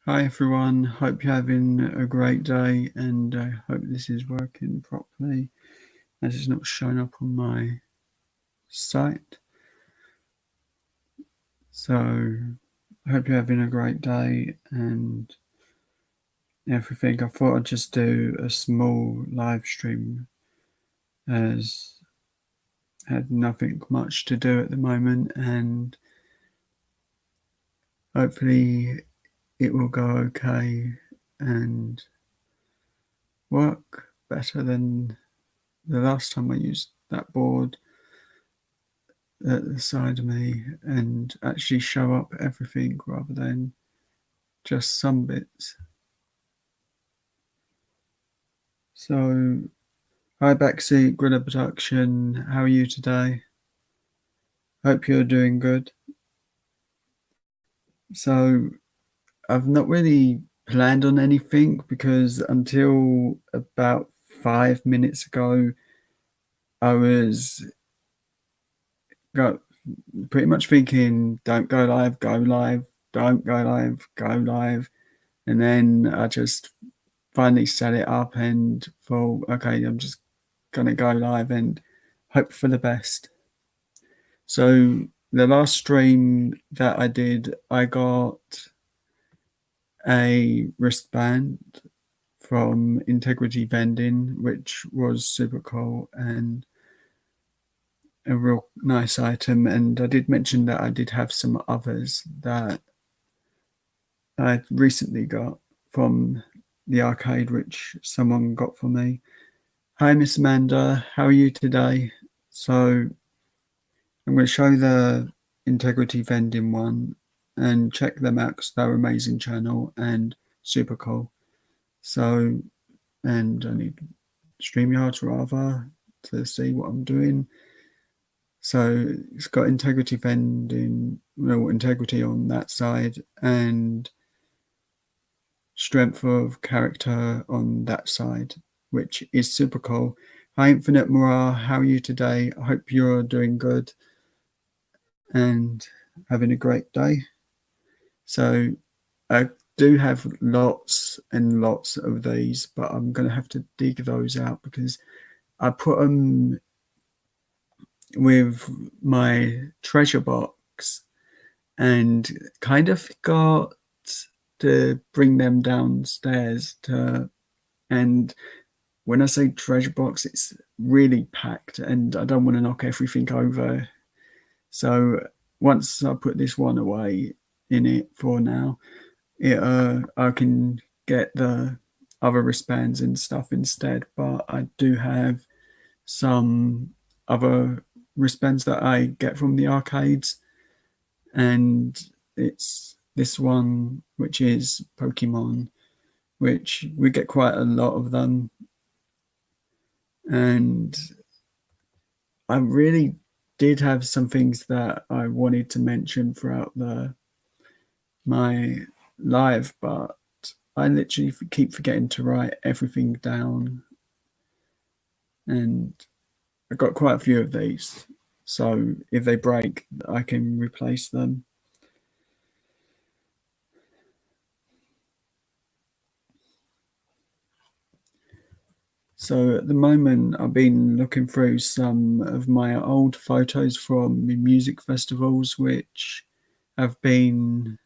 Hi everyone, hope you're having a great day, and I hope this is working properly as it's not showing up on my site. So I hope you're having a great day and everything. I thought I'd just do a small live stream as I had nothing much to do at the moment, and hopefully it will go okay and work better than the last time I used that board at the side of me and actually show up everything rather than just some bits. So, hi Backseat, Grilla Production, how are you today? Hope you're doing good. So, I've not really planned on anything because until about 5 minutes ago, I was pretty much thinking, don't go live, go live, don't go live, go live. And then I just finally set it up and thought, okay, I'm just gonna go live and hope for the best. So the last stream that I did, I got a wristband from Integrity Vending, which was super cool and a real nice item. And I did mention that I did have some others that I recently got from the arcade, which someone got for me. Hi, Miss Amanda. How are you today? So I'm going to show the Integrity Vending one and check them out because they're an amazing channel and super cool. So, and I need StreamYard rather to see what I'm doing. So it's got Integrity Vending, well, Integrity on that side and Strength of Character on that side, which is super cool. Hi, Infinite Mura. How are you today? I hope you're doing good and having a great day. So I do have lots and lots of these, but I'm going to have to dig those out because I put them with my treasure box and kind of forgot to bring them downstairs and when I say treasure box, it's really packed and I don't want to knock everything over. So once I put this one away in it for now, I can get the other wristbands and stuff instead. But I do have some other wristbands that I get from the arcades, and it's this one, which is Pokemon, which we get quite a lot of them. And I really did have some things that I wanted to mention throughout my live, but I literally keep forgetting to write everything down. And I got quite a few of these. So if they break, I can replace them. So at the moment, I've been looking through some of my old photos from music festivals, which have been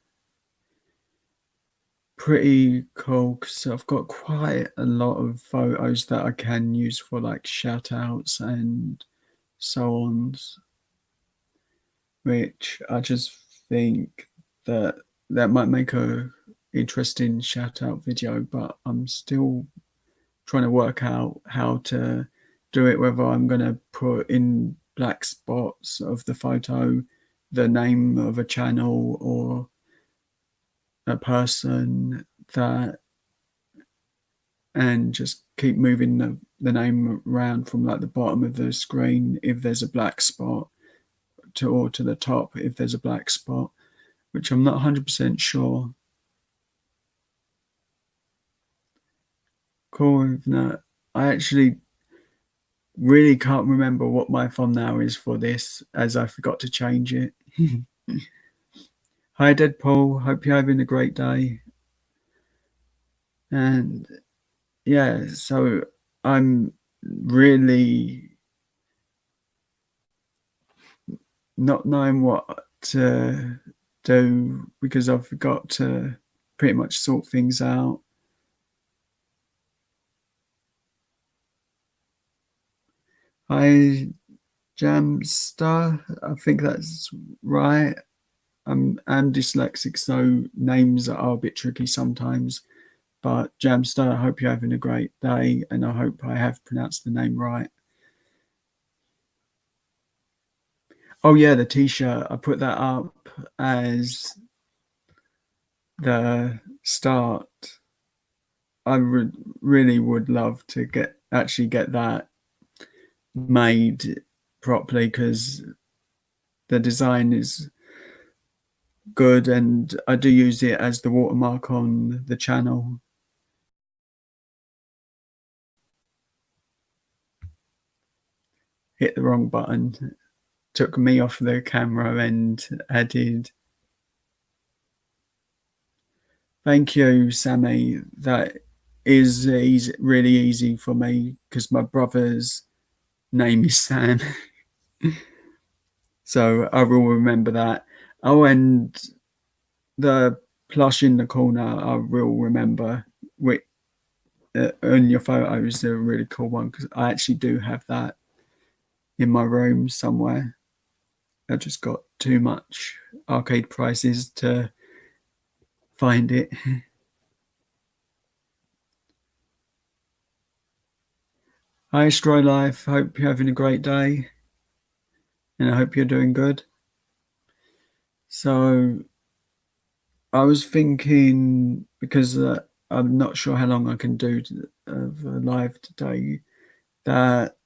pretty cool because I've got quite a lot of photos that I can use for like shout outs and so on, which I just think that might make a interesting shout out video, but I'm still trying to work out how to do it, whether I'm going to put in black spots of the photo the name of a channel or a person that, and just keep moving the name around from like the bottom of the screen if there's a black spot or to the top if there's a black spot, which I'm not 100% sure. Cool. No, I actually really can't remember what my thumbnail is for this as I forgot to change it. Hi Deadpool, hope you're having a great day. And yeah, so I'm really not knowing what to do because I've got to pretty much sort things out. Hi, Jamstar. I think that's right. I'm dyslexic, so names are a bit tricky sometimes. But Jamstar, I hope you're having a great day, and I hope I have pronounced the name right. Oh yeah, the T-shirt. I put that up as the start. I really would love to get that made properly because the design is good, and I do use it as the watermark on the channel. Hit the wrong button, took me off the camera and added. Thank you, Sammy. That is easy, really easy for me because my brother's name is Sam. So I will remember that. Oh, and the plush in the corner, I will remember. Which on your photo is a really cool one because I actually do have that in my room somewhere. I just got too much arcade prices to find it. Hi, Stray Life. Hope you're having a great day, and I hope you're doing good. So I was thinking because I'm not sure how long I can do live today, that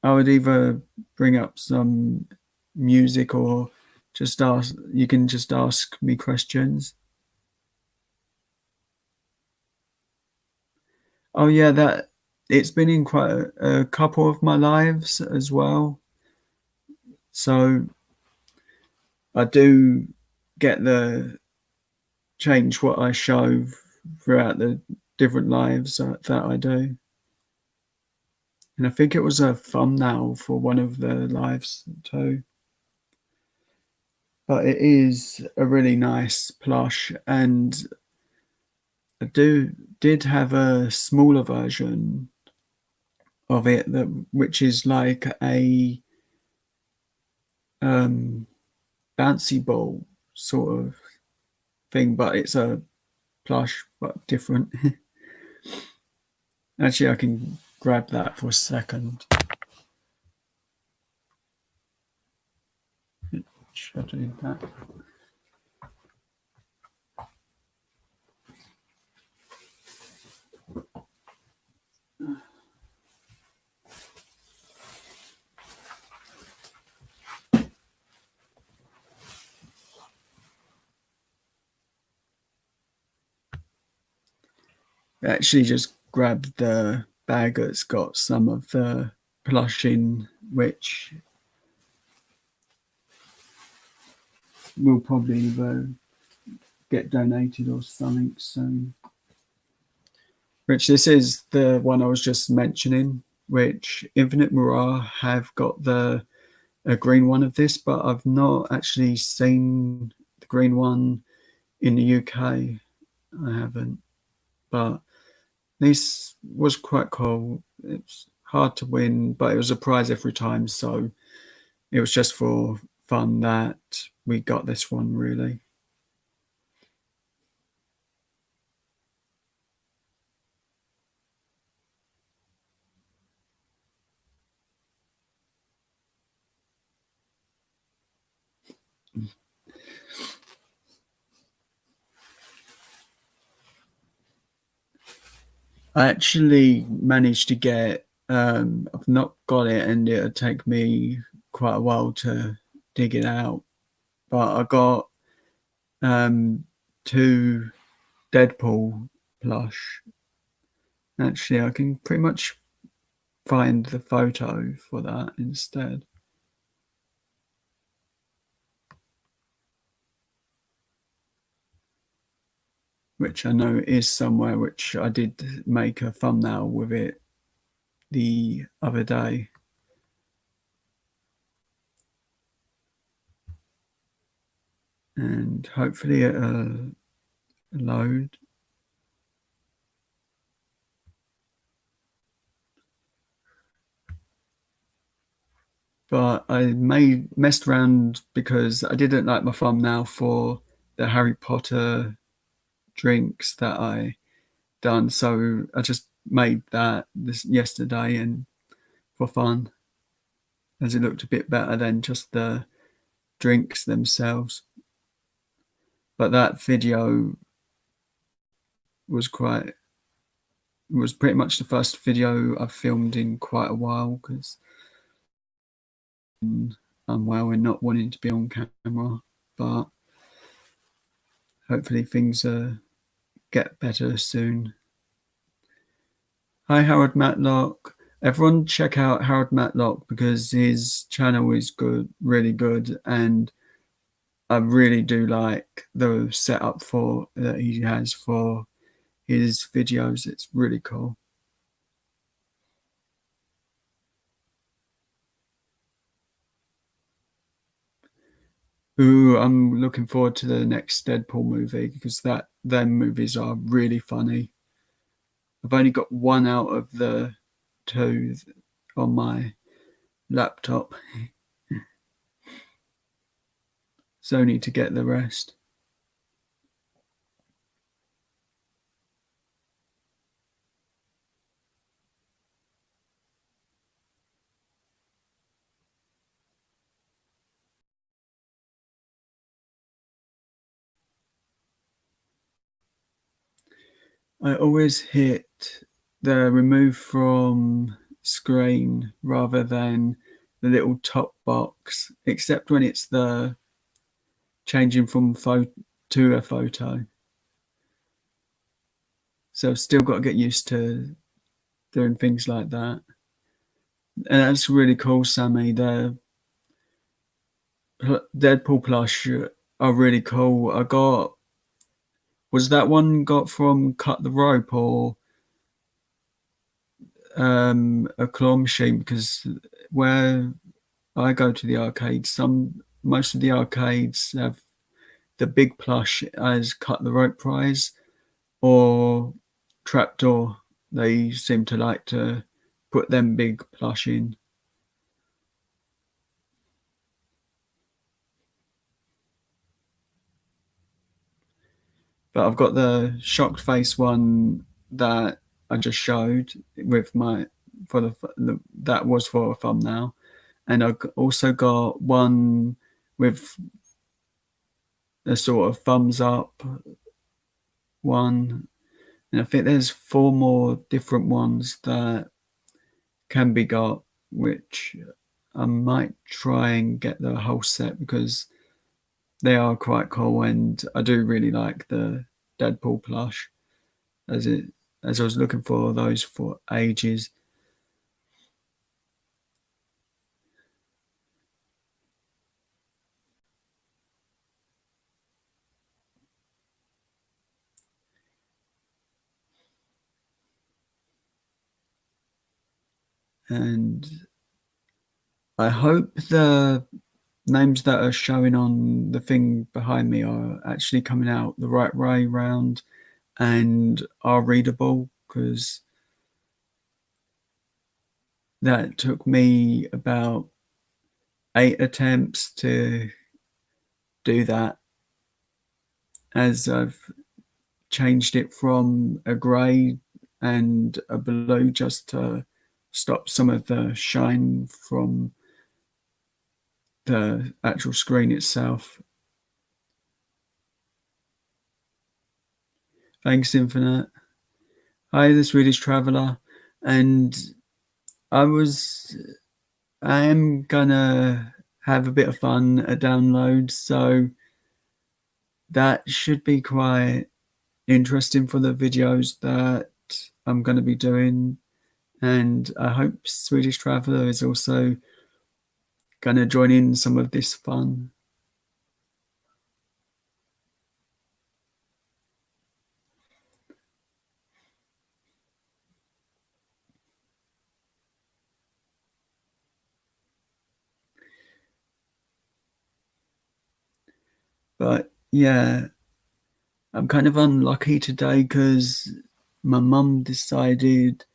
I would either bring up some music or just ask. You can just ask me questions. Oh yeah, that it's been in quite a couple of my lives as well. So I do get the change what I show throughout the different lives that I do. And I think it was a thumbnail for one of the lives too. But it is a really nice plush, and I did have a smaller version of it that which is like a um, bouncy ball sort of thing, but it's a plush but different. Actually, I can grab that for a second. Should I do that? Actually, just grab the bag that's got some of the plush in, which will probably either get donated or something soon. Which this is the one I was just mentioning, which Infinite Mirage have got a green one of this, but I've not actually seen the green one in the UK. I haven't, but this was quite cool. It's hard to win, but it was a prize every time, so it was just for fun that we got this one, really. I actually managed to get. I've not got it, and it'll take me quite a while to dig it out. But I got two Deadpool plush. Actually, I can pretty much find the photo for that instead. which I know is somewhere, which I did make a thumbnail with it the other day. And hopefully it'll load. But I messed around because I didn't like my thumbnail for the Harry Potter drinks that I done. So I just made that this yesterday and for fun, as it looked a bit better than just the drinks themselves. But that video was pretty much the first video I've filmed in quite a while because I'm well and not wanting to be on camera. But hopefully things get better soon. Hi, Howard Matlock. Everyone check out Howard Matlock because his channel is good, really good, and I really do like the setup that he has for his videos. It's really cool. Ooh, I'm looking forward to the next Deadpool movie because them movies are really funny. I've only got one out of the two on my laptop, so I need to get the rest. I always hit the remove from screen rather than the little top box, except when it's the changing from photo to a photo. So I've still got to get used to doing things like that. And that's really cool, Sammy. The Deadpool plush are really cool. Was that one got from Cut the Rope or a claw machine? Because where I go to the arcades, most of the arcades have the big plush as Cut the Rope prize or Trapdoor. They seem to like to put them big plush in. But I've got the shocked face one that I just showed with that was for a thumbnail, and I also got one with a sort of thumbs up one, and I think there's 4 more different ones that can be got, which I might try and get the whole set because they are quite cool, and I do really like the Deadpool plush as I was looking for those for ages. And I hope the names that are showing on the thing behind me are actually coming out the right way round and are readable, because that took me about 8 attempts to do that, as I've changed it from a grey and a blue just to stop some of the shine from the actual screen itself. Thanks, Infinite. Hi, the Swedish Traveller. And I am gonna have a bit of fun at download, so that should be quite interesting for the videos that I'm going to be doing. And I hope Swedish Traveller is also going to join in some of this fun. But yeah, I'm kind of unlucky today because my mum decided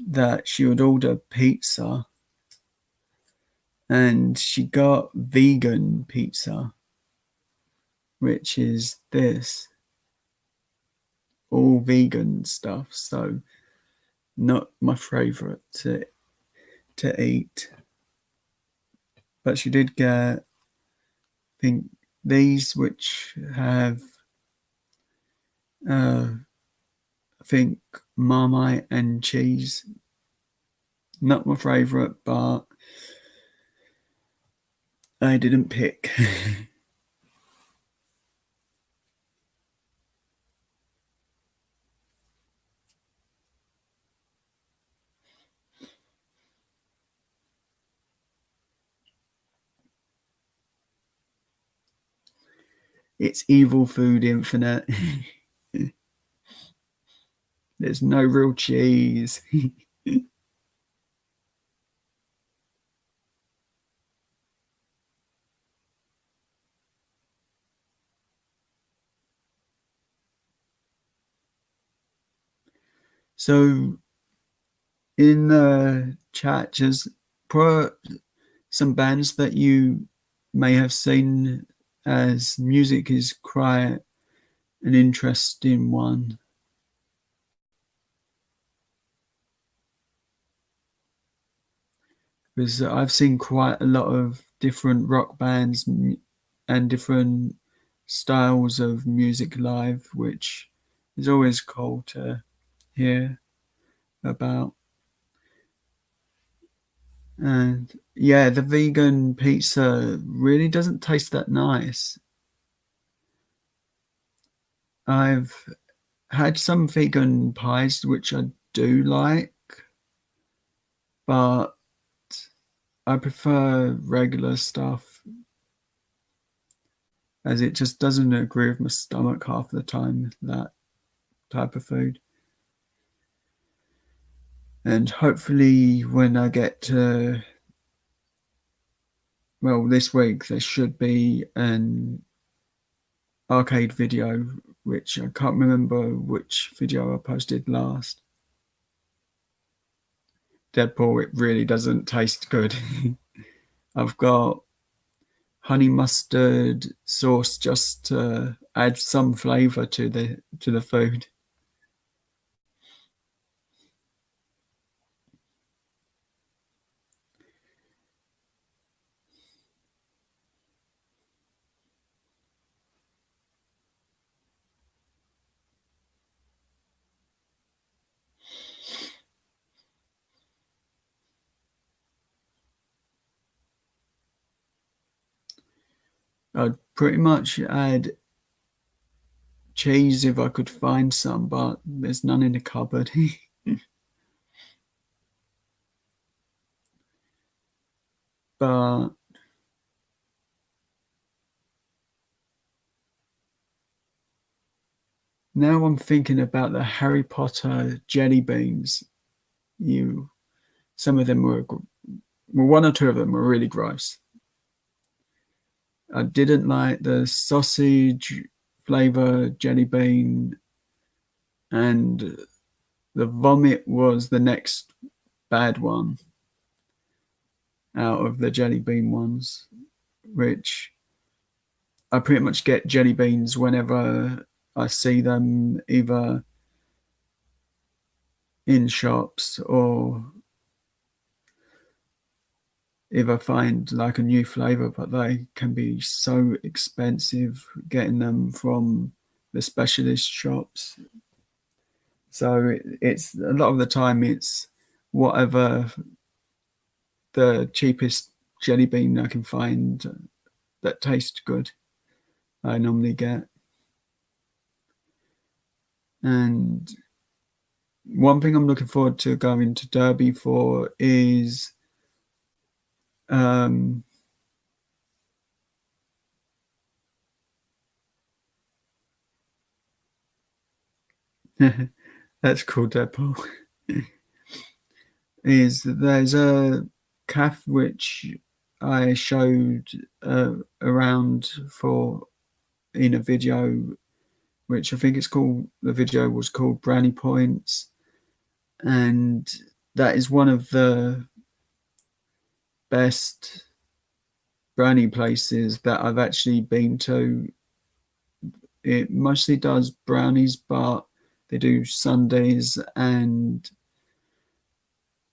that she would order pizza, and she got vegan pizza, which is this all vegan stuff. So not my favorite to eat. But she did get, I think, these which have, I think, Marmite and cheese. Not my favorite, but I didn't pick. It's evil food infinite. There's no real cheese. So in the chat, just put some bands that you may have seen, as music is quite an interesting one. Because I've seen quite a lot of different rock bands and different styles of music live, which is always cool to hear about. And yeah, the vegan pizza really doesn't taste that nice. I've had some vegan pies which I do like, but I prefer regular stuff, as it just doesn't agree with my stomach half the time, that type of food. And hopefully when I get to, well, this week there should be an arcade video, which I can't remember which video I posted last. Deadpool, it really doesn't taste good. I've got honey mustard sauce just to add some flavor to the food. I'd pretty much add cheese if I could find some, but there's none in the cupboard. But now I'm thinking about the Harry Potter jelly beans. Some of them were, well, one or two of them were really gross. I didn't like the sausage flavor jelly bean, and the vomit was the next bad one out of the jelly bean ones, which I pretty much get jelly beans whenever I see them, either in shops or if I find like a new flavor, but they can be so expensive getting them from the specialist shops. So it's a lot of the time it's whatever the cheapest jelly bean I can find that tastes good, I normally get. And one thing I'm looking forward to going to Derby for is that's called Deadpool. Is there's a calf which I showed around for in a video, which I think the video was called Brownie Points. And that is one of the best brownie places that I've actually been to. It mostly does brownies, but they do sundaes and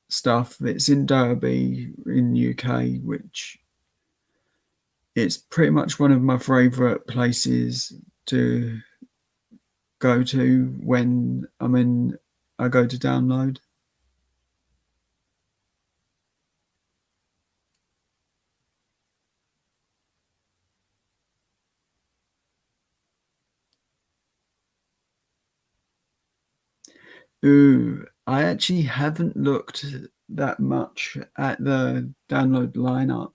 stuff. It's in Derby in UK, which it's pretty much one of my favourite places to go to when I go to download. Ooh, I actually haven't looked that much at the download lineup,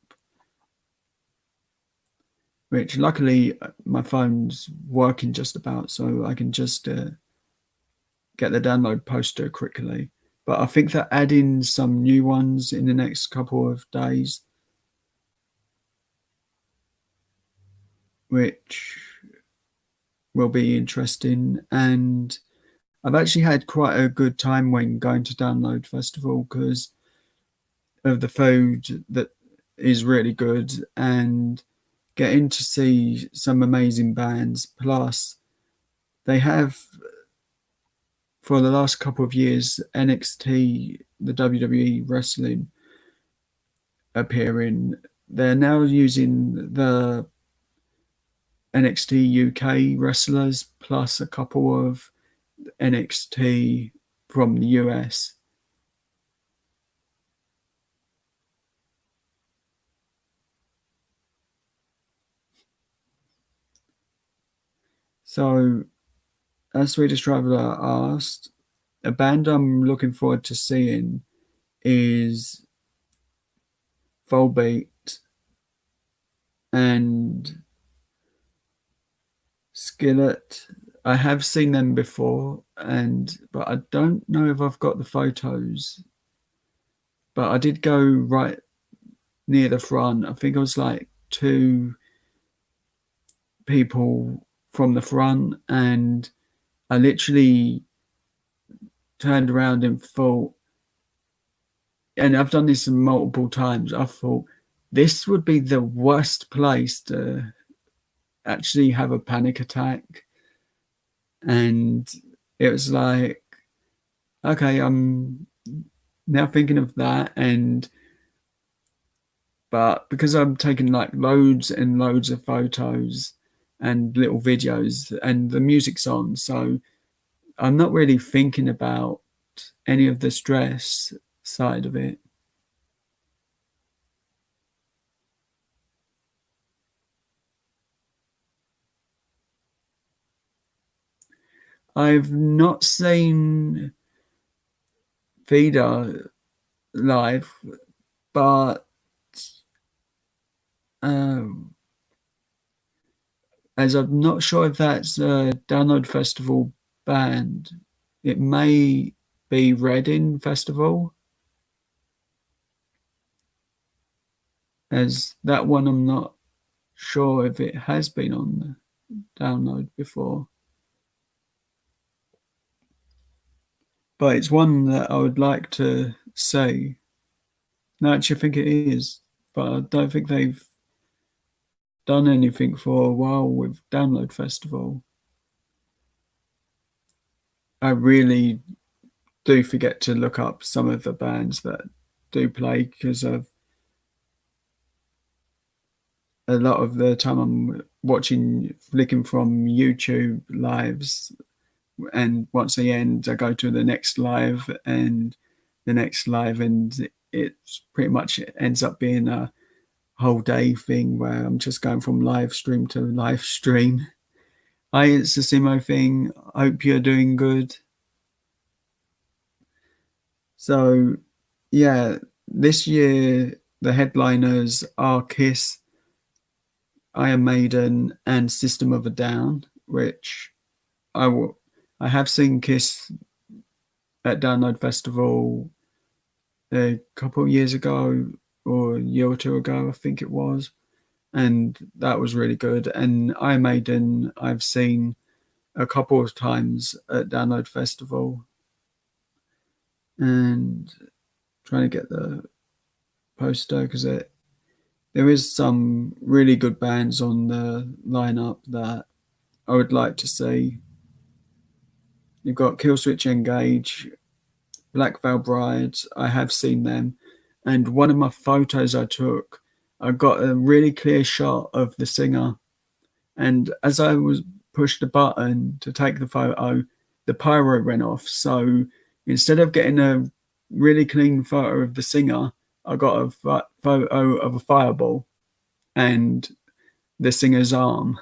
which luckily my phone's working just about, so I can just get the download poster quickly. But I think they're adding some new ones in the next couple of days, which will be interesting. And I've actually had quite a good time when going to Download Festival because of the food that is really good and getting to see some amazing bands. Plus, they have, for the last couple of years, NXT, the WWE wrestling, appearing. They're now using the NXT UK wrestlers plus a couple of NXT from the US. So, as Swedish Traveller asked, a band I'm looking forward to seeing is Volbeat and Skillet. I have seen them before, but I don't know if I've got the photos. But I did go right near the front. I think it was like two people from the front, and I literally turned around and thought, and I've done this multiple times, I thought this would be the worst place to actually have a panic attack. And it was like, okay, I'm now thinking of that, but because I'm taking like loads and loads of photos and little videos and the music's on, so I'm not really thinking about any of the stress side of it. I've not seen Vida live, but um, as I'm not sure if that's a Download Festival band, it may be Reading Festival. As that one, I'm not sure if it has been on the Download before. But it's one that I would like to say. No, actually, I think it is, but I don't think they've done anything for a while with Download Festival. I really do forget to look up some of the bands that do play because of a lot of the time I'm flicking from YouTube lives, and once they end, I go to the next live and the next live, and it's pretty much it ends up being a whole day thing where I'm just going from live stream to live stream. Hi, it's the Simo thing. Hope you're doing good. So, yeah, this year the headliners are Kiss, Iron Maiden, and System of a Down, which I have seen Kiss at Download Festival a couple of years ago or a year or two ago, I think it was. and that was really good. And Iron Maiden, I've seen a couple of times at Download Festival, and trying to get the poster because there is some really good bands on the lineup that I would like to see. You've got Killswitch Engage, Black Veil Brides. I have seen them, and one of my photos I took, I got a really clear shot of the singer, and as I was pushed the button to take the photo, the pyro went off. So instead of getting a really clean photo of the singer, I got a photo of a fireball and the singer's arm.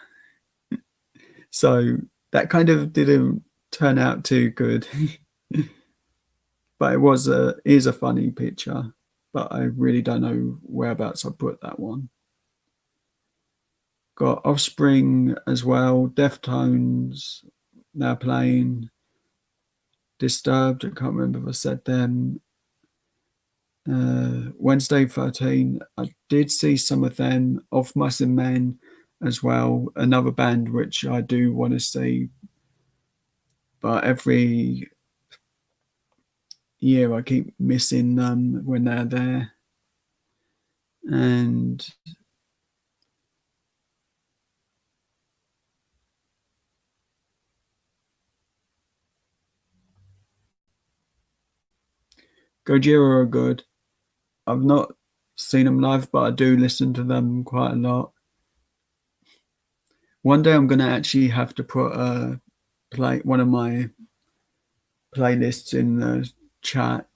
So that kind of didn't turn out too good. But is a funny picture. But I really don't know whereabouts I put that one. Got Offspring as well, Deftones now playing, Disturbed, I can't remember if I said them. Wednesday 13, I did see some of them, Of Mice and Men as well, another band which I do want to see, but every year I keep missing them when they're there. And Gojira are good. I've not seen them live, but I do listen to them quite a lot. One day I'm going to actually have to put one of my playlists in the chat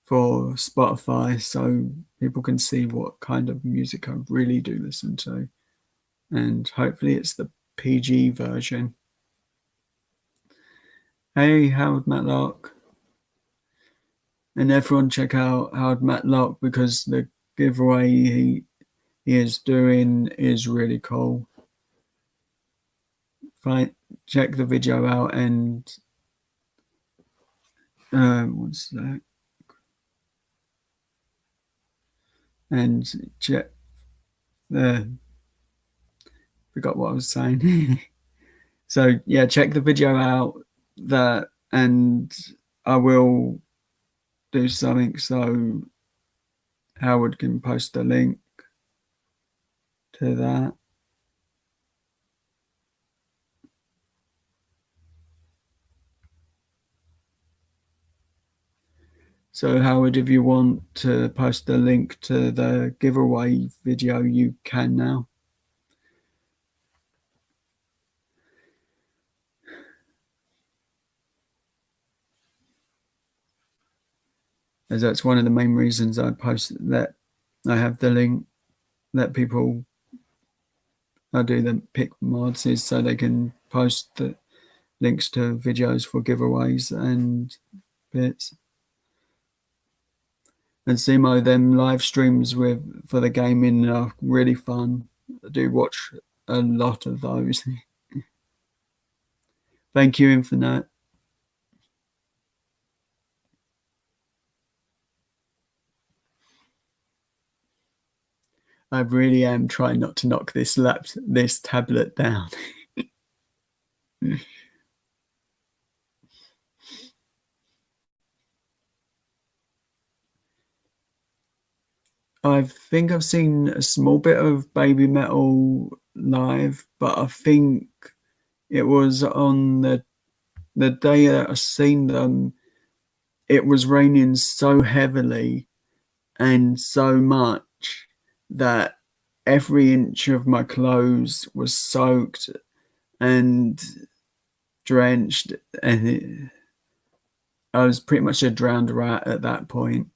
for Spotify so people can see what kind of music I really do listen to. And hopefully it's the PG version. Hey, Howard Matlock. And everyone check out Howard Matlock because the giveaway he is doing is really cool. Check the video out and what's that? And check forgot what I was saying. So yeah, check the video out and I will do something so Howard can post a link to that. So Howard, if you want to post a link to the giveaway video, you can now. As that's one of the main reasons I post that I have the link, that people I do the pick mods is so they can post the links to videos for giveaways and bits. And Simo, them live streams for the gaming are really fun. I do watch a lot of those. Thank you, Infinite. I really am trying not to knock this tablet down. I think I've seen a small bit of Baby Metal live, but I think it was on the day that I seen them. It was raining so heavily and so much that every inch of my clothes was soaked and drenched, and I was pretty much a drowned rat at that point.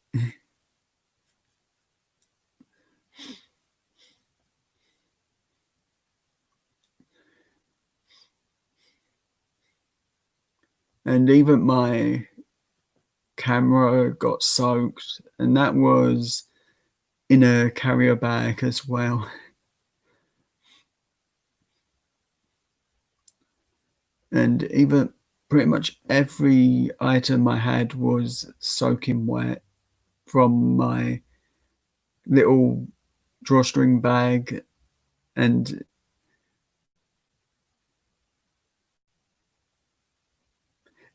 And even my camera got soaked, and that was in a carrier bag as well. And even pretty much every item I had was soaking wet from my little drawstring bag, and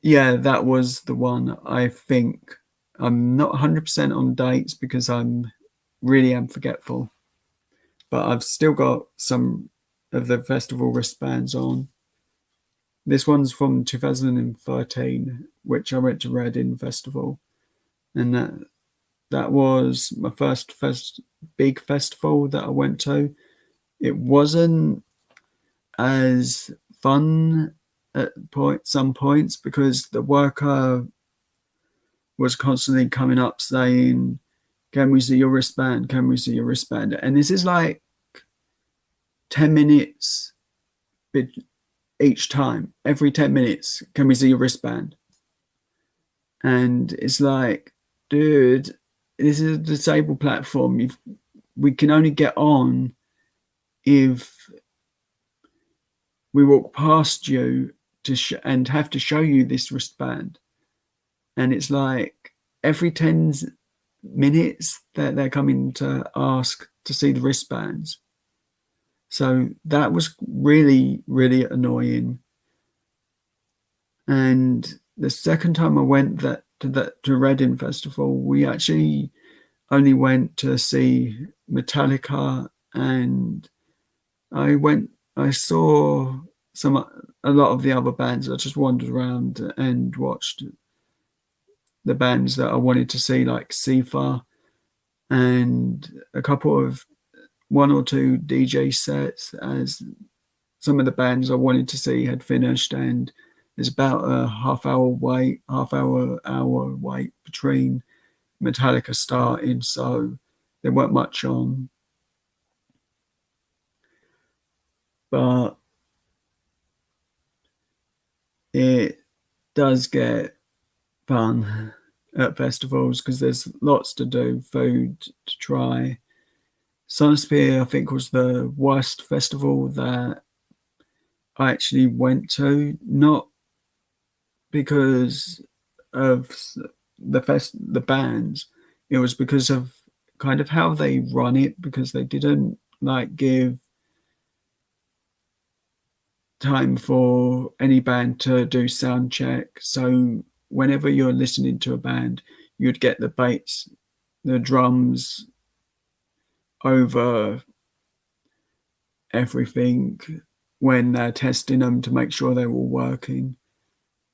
yeah, that was the one. I think I'm not 100% on dates because I'm really am forgetful, but I've still got some of the festival wristbands on. This one's from 2013, which I went to Reading Festival, and that was my first big festival that I went to. It wasn't as fun at some points because the worker was constantly coming up saying, "Can we see your wristband? Can we see your wristband?" And this is like 10 minutes each time. Every 10 minutes, can we see your wristband? And it's like, dude, this is a disabled platform. We can only get on if we walk past you and have to show you this wristband. And it's like every 10 minutes that they're coming to ask to see the wristbands. So that was really, really annoying. And the second time I went to Reading Festival, we actually only went to see Metallica, and I saw a lot of the other bands. I just wandered around and watched the bands that I wanted to see, like Sifa, and one or two DJ sets, as some of the bands I wanted to see had finished, and there's about a hour wait between Metallica starting, so there weren't much on. But it does get fun at festivals because there's lots to do, food to try. Sonosphere, I think, was the worst festival that I actually went to, not because of the bands. It was because of kind of how they run it, because they didn't like give time for any band to do sound check. So whenever you're listening to a band, you'd get the bass, the drums over everything when they're testing them to make sure they're all working.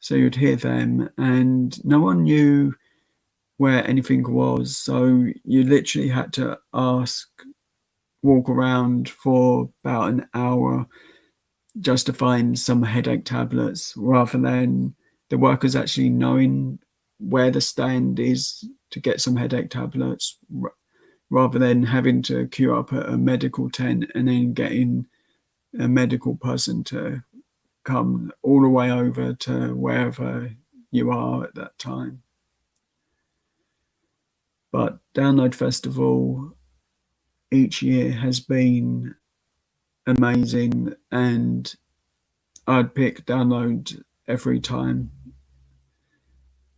So you'd hear them, and no one knew where anything was. So you literally had to walk around for about an hour just to find some headache tablets, rather than the workers actually knowing where the stand is to get some headache tablets, rather than having to queue up at a medical tent and then getting a medical person to come all the way over to wherever you are at that time. But Download Festival each year has been amazing, and I'd pick Download every time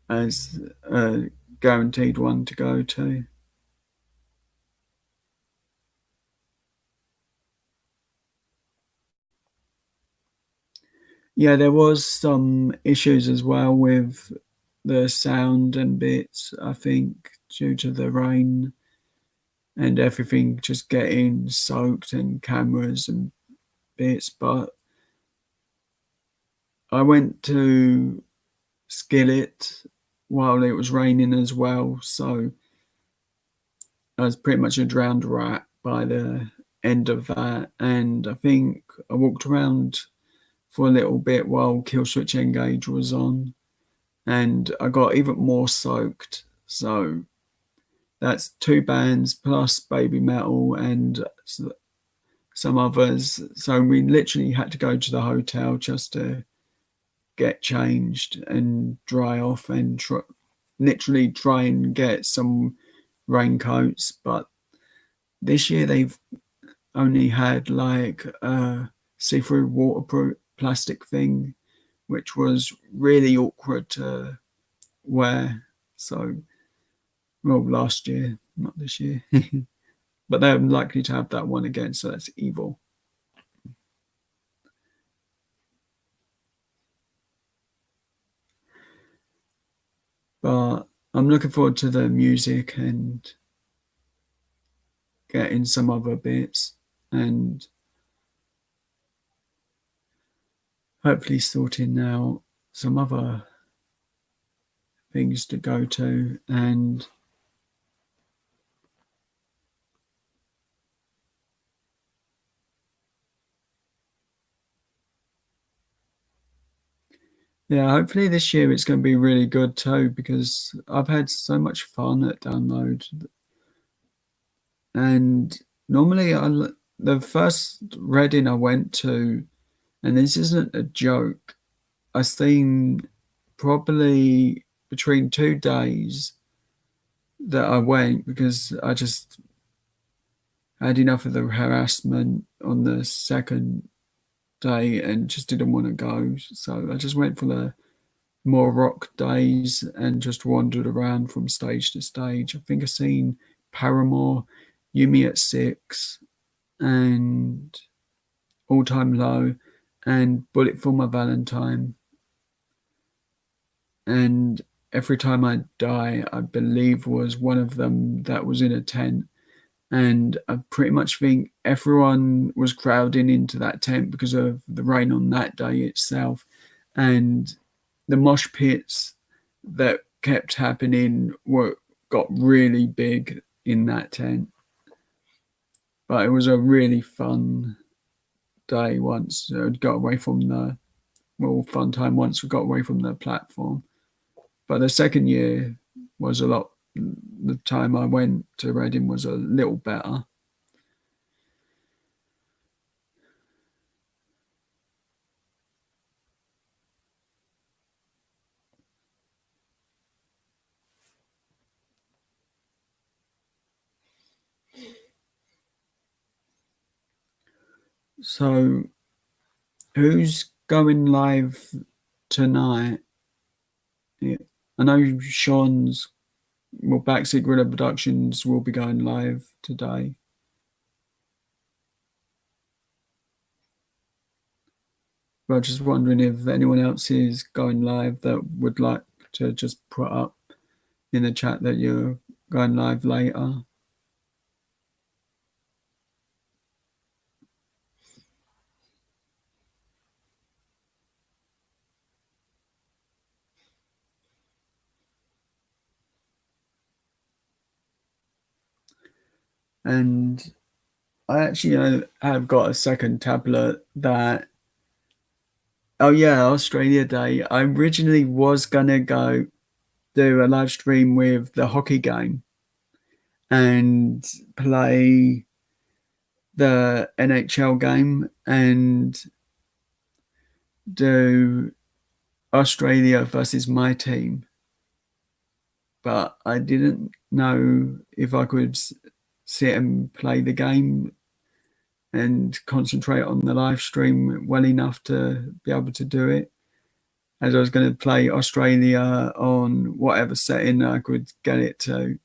as a guaranteed one to go to. Yeah, there was some issues as well with the sound and bits, I think, due to the rain and everything just getting soaked, and cameras and bits. But I went to Skillet while it was raining as well, so I was pretty much a drowned rat by the end of that. And I think I walked around for a little bit while Killswitch Engage was on, and I got even more soaked. So that's two bands plus Baby Metal and some others. So we literally had to go to the hotel just to get changed and dry off, and literally try and get some raincoats. But this year they've only had like a see-through waterproof plastic thing, which was really awkward to wear. So, well, last year, not this year. but they're likely to have that one again, so that's evil. But I'm looking forward to the music and getting some other bits and hopefully sorting out some other things to go to. And yeah, hopefully this year it's going to be really good too, because I've had so much fun at Download. And normally the first Reading I went to, and this isn't a joke, I seen probably between 2 days that I went because I just had enough of the harassment on the second day and just didn't want to go. So I just went for the more rock days and just wandered around from stage to stage. I think I've seen Paramore, Yumi at Six, and All Time Low, and Bullet for My Valentine. And Every Time I Die, I believe, was one of them that was in a tent. And I pretty much think everyone was crowding into that tent because of the rain on that day itself. And the mosh pits that kept happening got really big in that tent. But it was a really fun day once I got away from fun time once we got away from the platform. But the second year was a lot. The time I went to Reading was a little better. So, who's going live tonight? Yeah. I know Sean's, Backseat Gorilla Productions will be going live today. But I'm just wondering if anyone else is going live that would like to just put up in the chat that you're going live later. And I actually have got a second tablet that. Oh yeah, Australia Day. I originally was gonna go do a live stream with the hockey game and play the NHL game and do Australia versus my team. But I didn't know if I could sit and play the game and concentrate on the live stream well enough to be able to do it. As I was going to play Australia on whatever setting I could get it to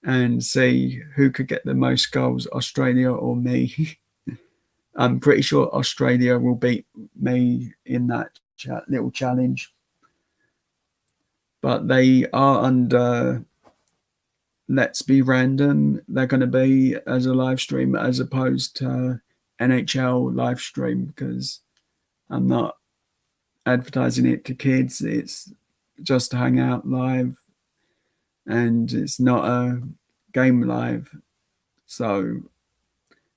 and see who could get the most goals, Australia or me. I'm pretty sure Australia will beat me in that little challenge. But they are under Let's Be Random. They're going to be as a live stream as opposed to NHL live stream, because I'm not advertising it to kids. It's just to hang out live, and it's not a game live. So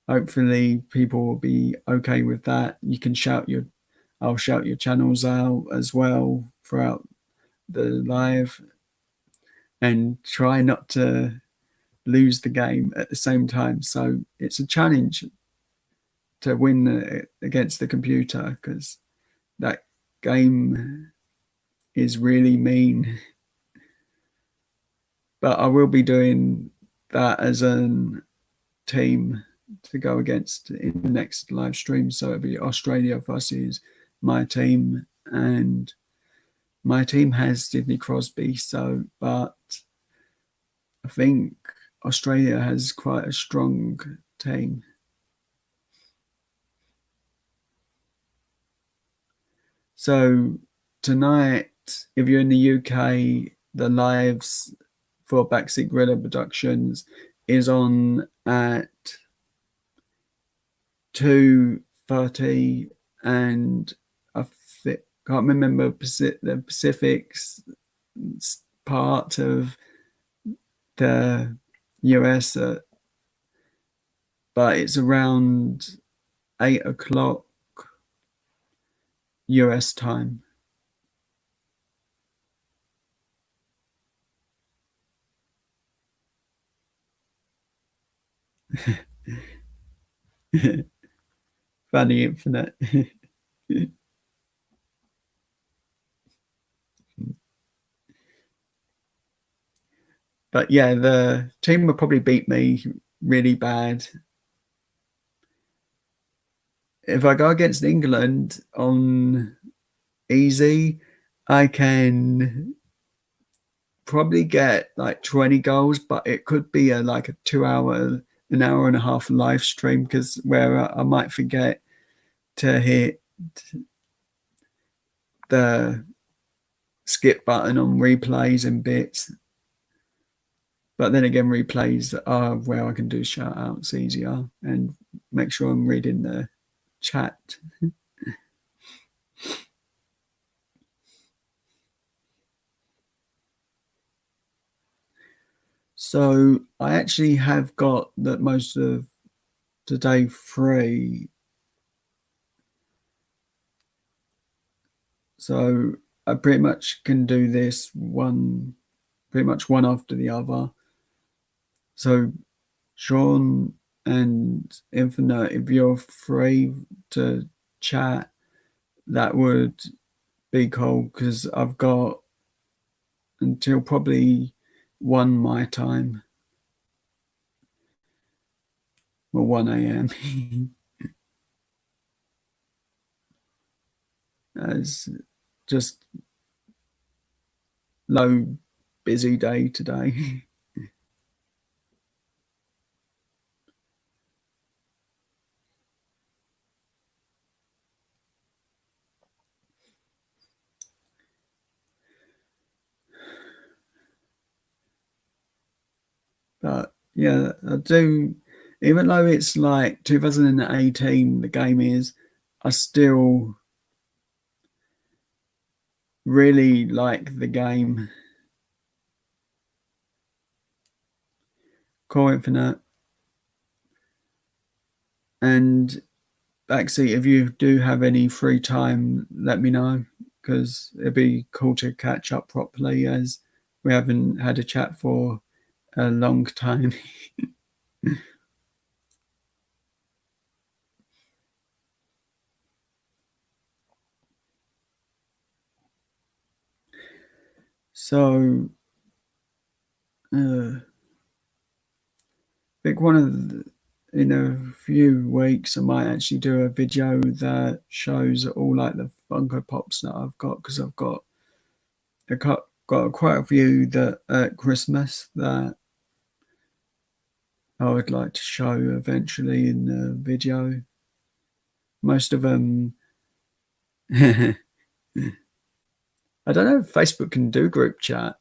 hopefully people will be okay with that. You can I'll shout your channels out as well throughout the live and try not to lose the game at the same time. So it's a challenge to win against the computer, because that game is really mean. But I will be doing that as a team to go against in the next live stream. So it'll be Australia versus my team, and my team has Sidney Crosby. But I think Australia has quite a strong team. So tonight, if you're in the UK, the lives for Backseat Gorilla Productions is on at 2:30, and I can't remember the Pacific's part of the US, but it's around 8 o'clock US time. Funny Infinite. But yeah, the team will probably beat me really bad. If I go against England on easy, I can probably get like 20 goals, but it could be like a 2 hour, an hour and a half live stream, because where I might forget to hit the skip button on replays and bits. But then again, replays are where I can do shout outs easier and make sure I'm reading the chat. So I actually have got that most of today free. So I pretty much can do this pretty much one after the other. So Sean and Infinite, if you're free to chat, that would be cool, because I've got until probably 1 my time, or 1 a.m. It's just low busy day today. But yeah, I do, even though it's like 2018, the game is, I still really like the game. Core Infinite. And Backseat, if you do have any free time, let me know, because it'd be cool to catch up properly, as we haven't had a chat for a long time. So I think in a few weeks I might actually do a video that shows all like the Funko Pops that I've got, because I've got quite a few that at Christmas that I would like to show eventually in the video. Most of them, I don't know if Facebook can do group chat.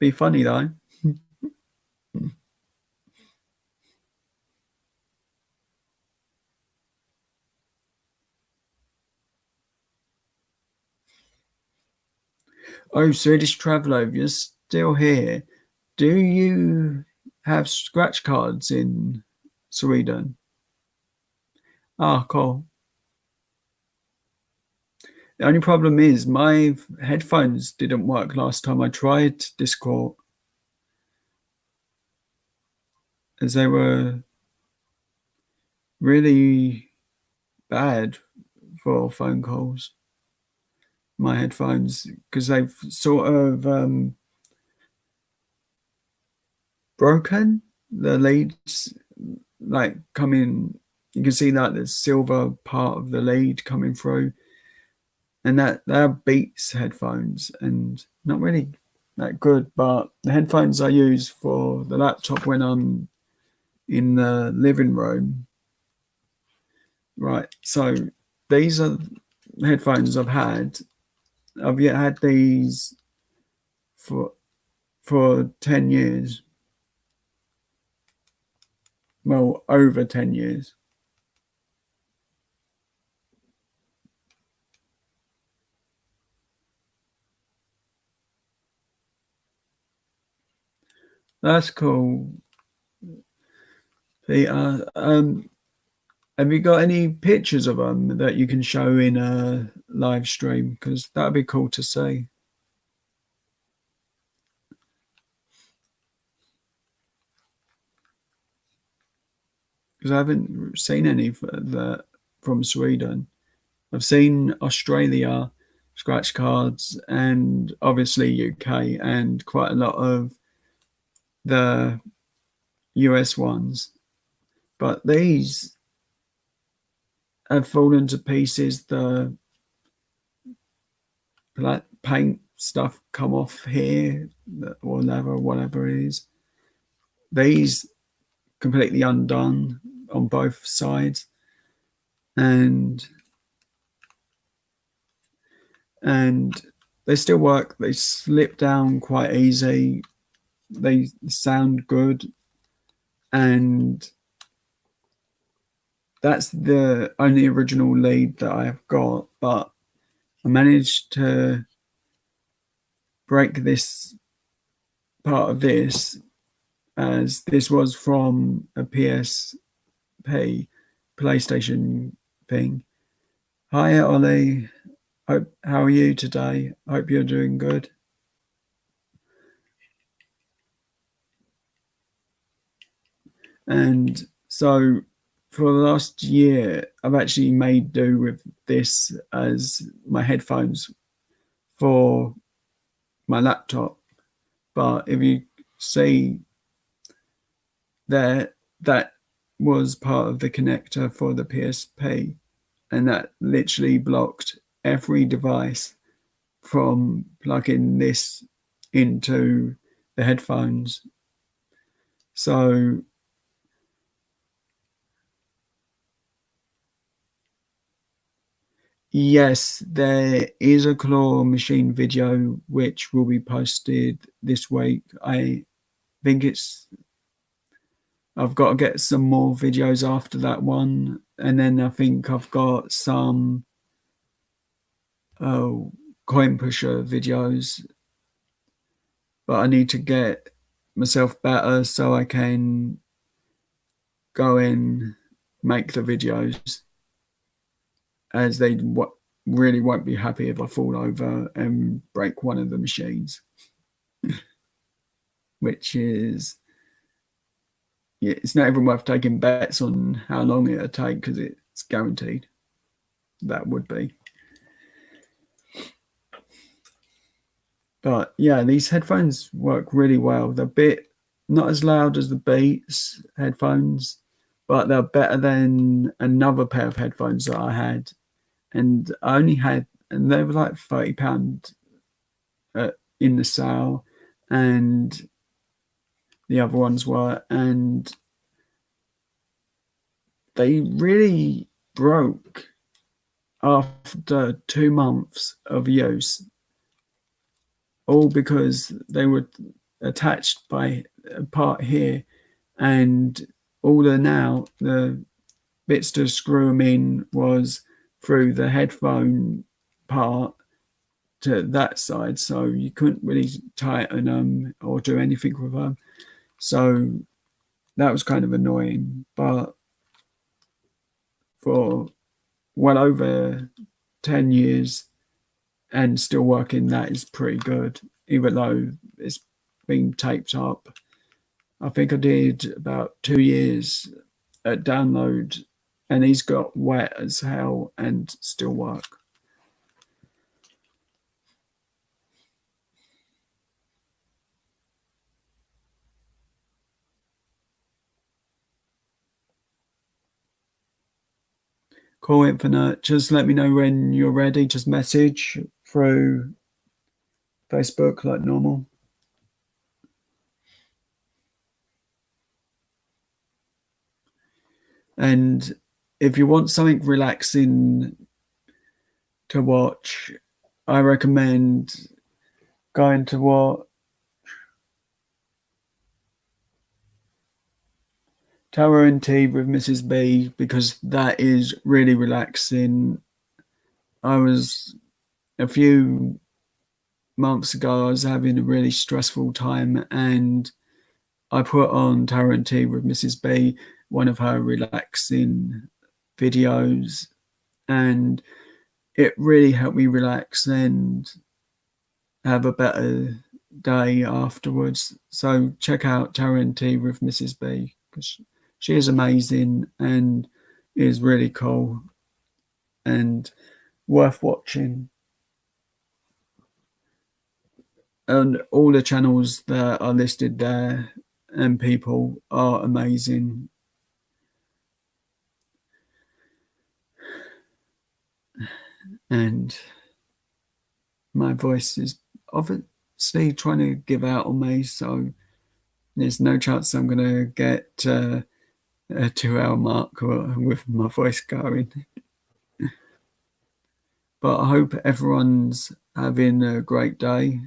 Be funny though. Oh, Swedish Traveller, if you're still here, do you have scratch cards in Sweden? Ah, cool. The only problem is my headphones didn't work last time I tried Discord, as they were really bad for phone calls. My headphones, because they've sort of broken the leads, like coming. You can see that the silver part of the lead coming through, and that they're Beats headphones, and not really that good, but the headphones I use for the laptop when I'm in the living room, right? So these are headphones I've had. I've yet had these for 10 years. Well, over 10 years. That's cool. Peter, have you got any pictures of them that you can show in a live stream? Because that'd be cool to see. Because I haven't seen any that from Sweden. I've seen Australia scratch cards and obviously UK and quite a lot of the US ones. But these have fallen to pieces. The paint stuff come off here or leather, whatever it is. These completely undone on both sides, and they still work. They slip down quite easy. They sound good, and that's the only original lead that I've got. But I managed to break this part of this, as this was from a PSP PlayStation thing. Hi Ollie, how are you today? Hope you're doing good. And so for the last year, I've actually made do with this as my headphones for my laptop. But if you see there, that was part of the connector for the PSP, and that literally blocked every device from plugging this into the headphones. So yes, there is a claw machine video which will be posted this week. I think I've got to get some more videos after that one, and then I think I've got some coin pusher videos, but I need to get myself better so I can go and make the videos, as they really won't be happy if I fall over and break one of the machines, which is, yeah, it's not even worth taking bets on how long it'll take because it's guaranteed that would be. But yeah, these headphones work really well. They're a bit not as loud as the Beats headphones, but they're better than another pair of headphones that I had. And I only had, and they were like £30 in the sale, and the other ones were, and they really broke after 2 months of use, all because they were attached by a part here, and all the bits to screw them in was through the headphone part to that side, so you couldn't really tighten them or do anything with them. So that was kind of annoying, but for well over 10 years and still working, that is pretty good, even though it's been taped up. I think I did about 2 years at download, and he's got wet as hell and still work. Cool, Infinite. Just let me know when you're ready. Just message through Facebook like normal. And if you want something relaxing to watch, I recommend going to watch Tower and Tea with Mrs. B because that is really relaxing. I was a few months ago, I was having a really stressful time and I put on Tower and Tea with Mrs. B, one of her relaxing videos, and it really helped me relax and have a better day afterwards. So check out Tower and Tea with Mrs. B because she is amazing and is really cool and worth watching. And all the channels that are listed there and people are amazing. And my voice is obviously trying to give out on me, so there's no chance I'm going to get a 2 hour mark with my voice going. But I hope everyone's having a great day.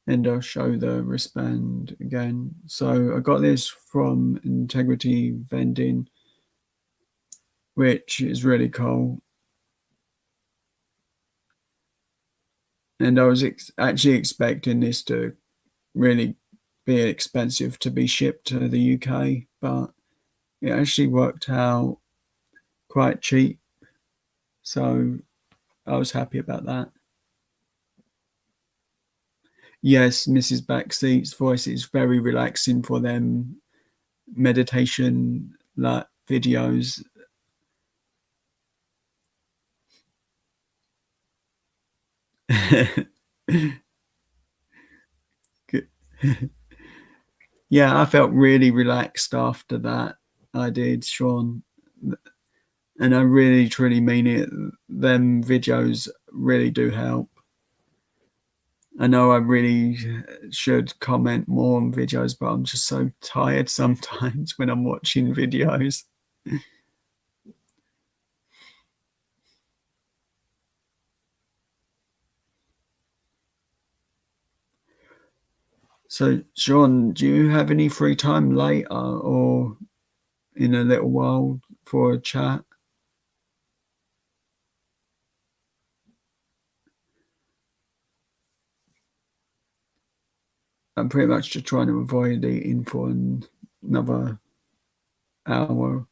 And I'll show the wristband again. So I got this from Integrity Vending, which is really cool. And I was actually expecting this to really be expensive to be shipped to the UK, but it actually worked out quite cheap. So I was happy about that. Yes, Mrs. Backseat's voice is very relaxing for them meditation like videos. Yeah, I felt really relaxed after that. I did, Sean. And I really, truly mean it. Them videos really do help. I know I really should comment more on videos, but I'm just so tired sometimes when I'm watching videos. So, Sean, do you have any free time later or in a little while for a chat? I'm pretty much just trying to avoid eating for another hour.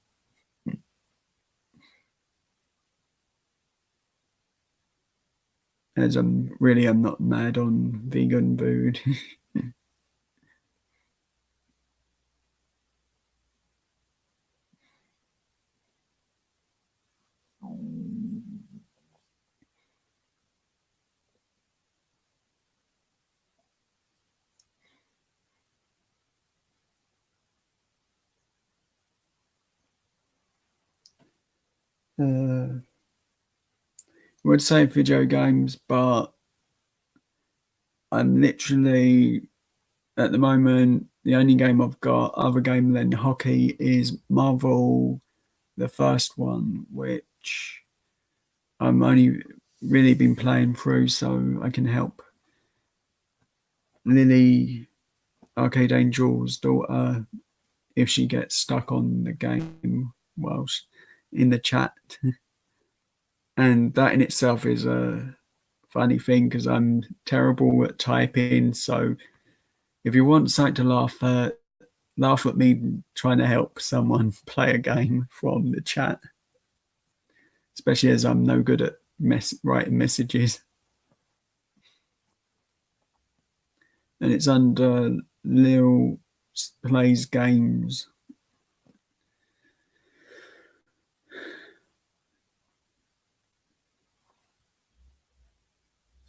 As I'm not mad on vegan food. I would say video games, but I'm literally at the moment the only game I've got other game than hockey is Marvel, the first one, which I'm only really been playing through, so I can help Lily, Arcade Angel's daughter, if she gets stuck on the game whilst in the chat. And that in itself is a funny thing because I'm terrible at typing. So if you want something to laugh at me trying to help someone play a game from the chat, especially as I'm no good at writing messages. And it's under Lil Plays Games.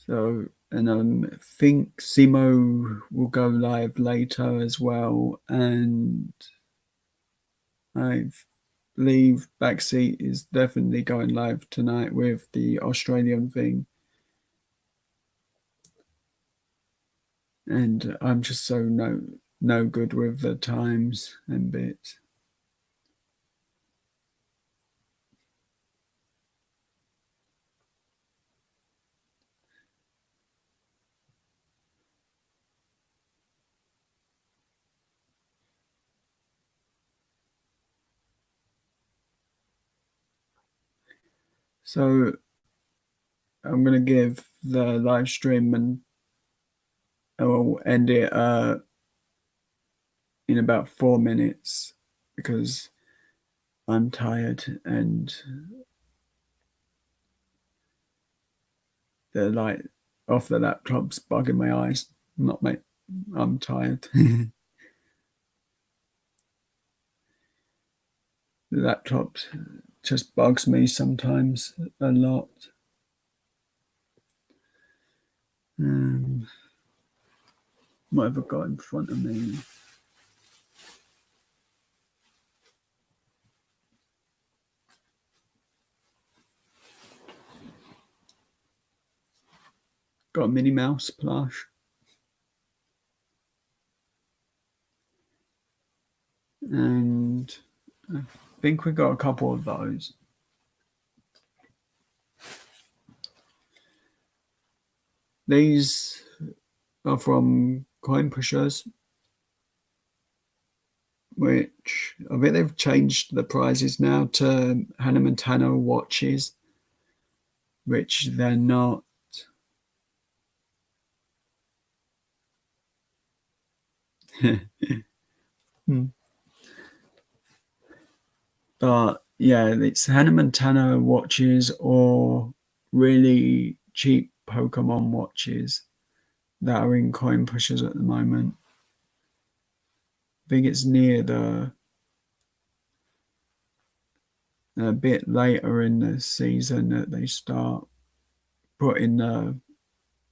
So, and I think Simo will go live later as well, and I believe Backseat is definitely going live tonight with the Australian thing. And I'm just so no good with the times and bits. So I'm gonna give the live stream, and I will end it in about 4 minutes because I'm tired and the light off the laptop's bugging my eyes. Not mate, I'm tired. The laptop just bugs me sometimes a lot. What have I got in front of me? Got a Minnie Mouse plush. And I think we got a couple of those. These are from Coin Pushers, which I think they've changed the prices now to Hannah Montana watches, which they're not. But yeah, it's Hannah Montana watches or really cheap Pokemon watches that are in Coin Pushers at the moment. I think it's near a bit later in the season that they start putting the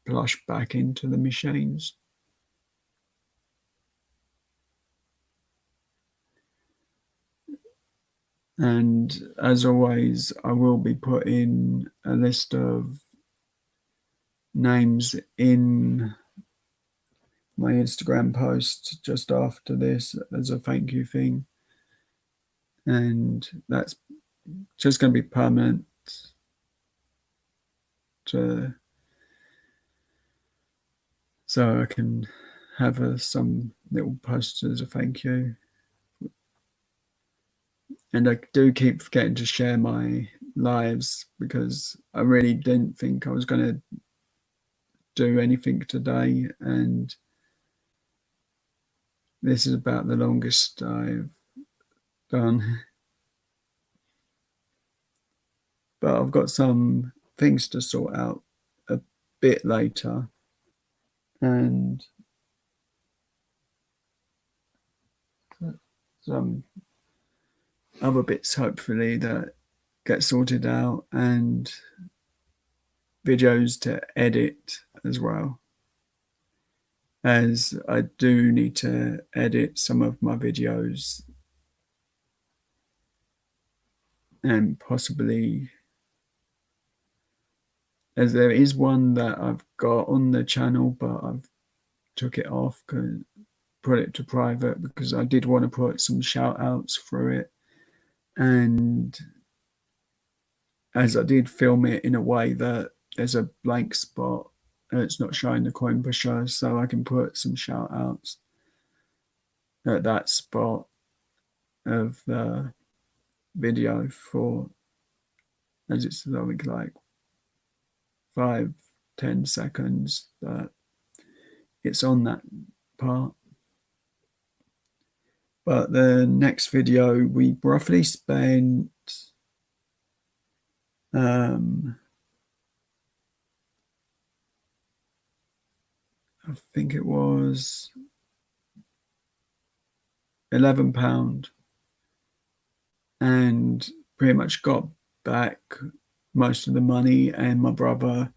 plush back into the machines. And as always, I will be putting a list of names in my Instagram post just after this as a thank you thing. And that's just going to be permanent so I can have some little posts as a thank you. And I do keep forgetting to share my lives because I really didn't think I was going to do anything today. And this is about the longest I've done. But I've got some things to sort out a bit later. And some other bits, hopefully, that get sorted out, and videos to edit as well, as I do need to edit some of my videos and possibly, as there is one that I've got on the channel but I've took it off, put it to private because I did want to put some shout outs through it, and as I did film it in a way that there's a blank spot and it's not showing the Coin Pusher, so I can put some shout outs at that spot of the video for, as it's something like 5-10 seconds that it's on that part. But the next video we roughly spent I think it was £11 and pretty much got back most of the money, and my brother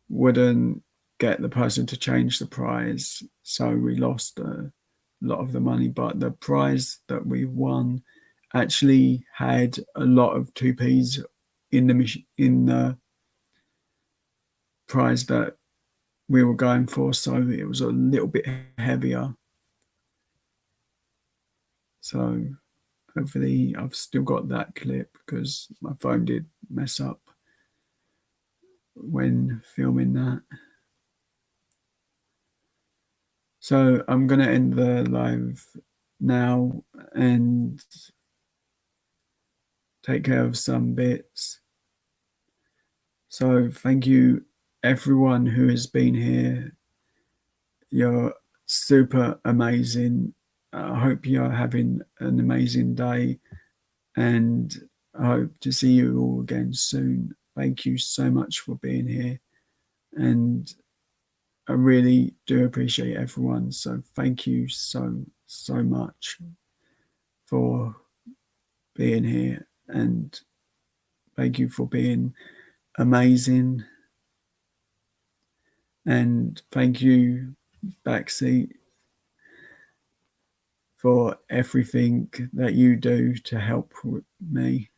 wouldn't get the person to change the prize, so we lost a lot of the money. But the prize that we won actually had a lot of 2Ps in the prize that we were going for, so it was a little bit heavier. So hopefully I've still got that clip, because my phone did mess up when filming that. So I'm going to end the live now and take care of some bits. So thank you everyone who has been here. You're super amazing. I hope you're having an amazing day, and I hope to see you all again soon. Thank you so much for being here, and I really do appreciate everyone. So thank you so much for being here, and thank you for being amazing. And thank you, Backseat, for everything that you do to help me.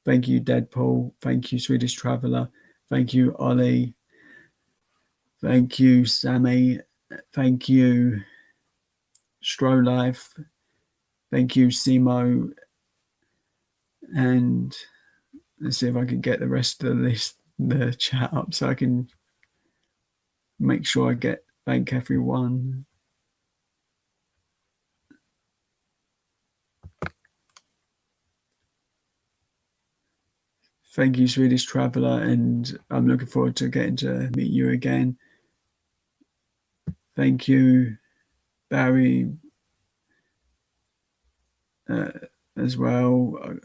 Thank you, Deadpool. Thank you, Swedish Traveller. Thank you, Ollie. Thank you, Sammy. Thank you, Strolife. Thank you, Simo. And let's see if I can get the rest of the chat up, so I can make sure I thank everyone. Thank you, Swedish Traveller, and I'm looking forward to getting to meet you again. Thank you, Barry, as well.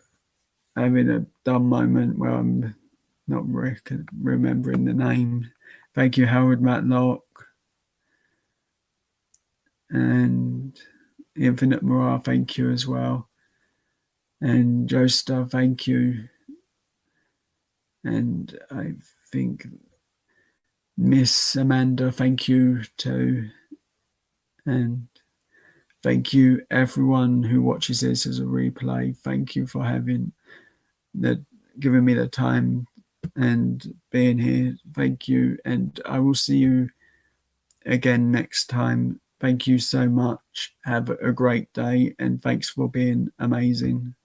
Having a dumb moment where I'm not remembering the name. Thank you, Howard Matlock. And Infinite Morale, thank you as well. And Joestar, thank you. And I think Miss Amanda, thank you too. And thank you everyone who watches this as a replay. Thank you for giving me the time and being here. Thank you, and I will see you again next time. Thank you so much. Have a great day, and thanks for being amazing.